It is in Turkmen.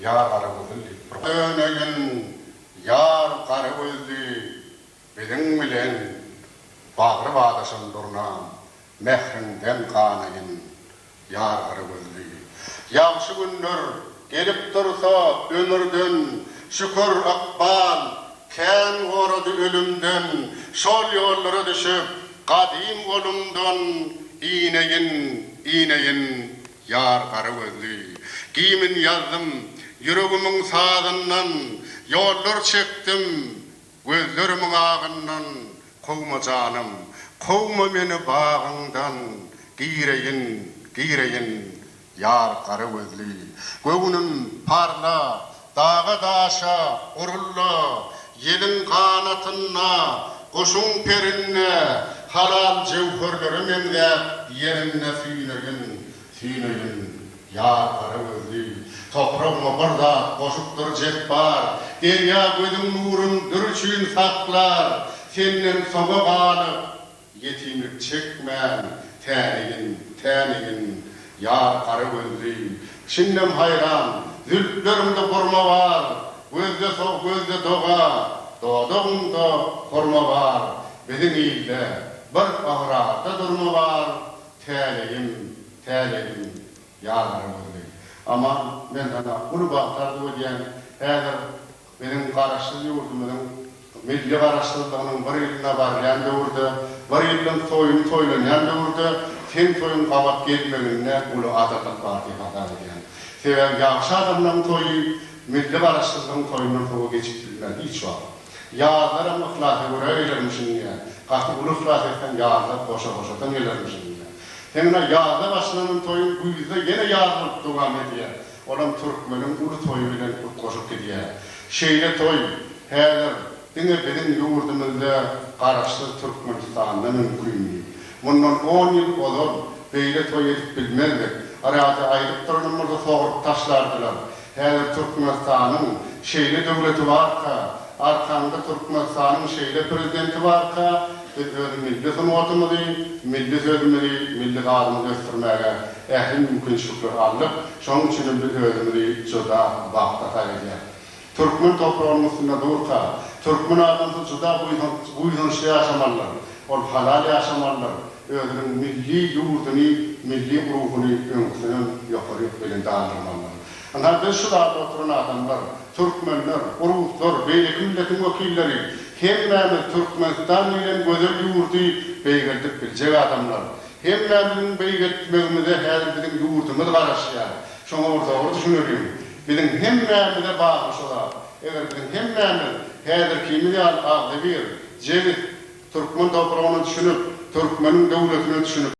yar qarı gözlü. Dönegin yar qarı gözlü biziň bilen bagry badaşan durnam mehrinden qanayın yar qarı gözlü. Ýagşy günler gelip dursa ömürden şükür akbal kän gorady ölümden şol ýollara düşüp qadim olumdan ineyin yar qarı gözlü. Gimin yazdım yüreğimin sağından yollar çektim gözlerimin ağından kovma canım kovma meni bağından gireyin yar qarı gözlü. Göğünüm parla dağa daşa urulla yelin kanatınna koşun perinne halal cevherlerim emde yerine süyneyin yar qarı gözlü. Toprağıma barda koşupdur cepbar derya gözüm nurun dürçün saklar senden soğa qalıp yetimlik çekmen täniğin yar qarı gözlü. Şinnem hayran zülplerimde korma var gözde doğa doğduğumda korma var bizim ilde bir ahrarda durma var täniğin yar qarı gözlü. Ama ben sana bunu baktardı o diyen eğer benim karşılığı yurdumdan milli karşılığının bir yılına var yandı vurdu bir yılın toyun yandı vurdu sen toyun kavat gelmeğine ulu Atatürk Parti hata diyen sebep yakşı adamların toyu milli karşılığının toyunun toyu geçiktirilmez hiç var yağlara mıhlası buraya eylermişsin ya kalktı ulu ıhlas etsen yağlar boşa eylermişsin ya Hemine yağda başlanın toyun bu yüzde yine yağdırıp devam ediyor. Olam Türkmenin ulu toyu bilen koşup gidiyor. Şeyle toy, heler, dine benim yurdumuzda karıştı Türkmenistan'da mümkün. Bundan 10 yıl olur, beyle toy edip bilmezdik. Arada aylık durumumuzda soğurup taşlardılar. Heler Türkmenistan'ın şeyle devleti varsa, arkanda Türkmenistan'ın şeyle prezidenti varsa, milli sunwatymyzy, milli sözümüzi, milli gadymyzy ösdürmäge ähli mümkinçilikler alyp, şoň üçin biz özümüzi juda wagtda taýýar. Türkmen toprağının üstünde dursa, Türkmen adamı juda buýdan ýaşamarlar, ol halal ýaşamarlar, özüniň milli ýurduny, milli ruhuny öňsünden ýokary bilen dağıldyrmalar. Ana biz şu da oturan adamlar, Türkmenler, Uruslar, beýle milletin wekilleri, hemmemiz Türkmenistan ile gözel yurdu beýgeldik biljek adamlar. Hemmemizin beýgeltmegimize häzir bizim yurdumuz garaşýar. Şoňa orta düşünelim. Bizim hemmemize bagışylar. Eger bizim hemmemiz häzir kimi agdy bir, jeýi Türkmen toprağyny düşünüp, Türkmenin döwletini düşünüp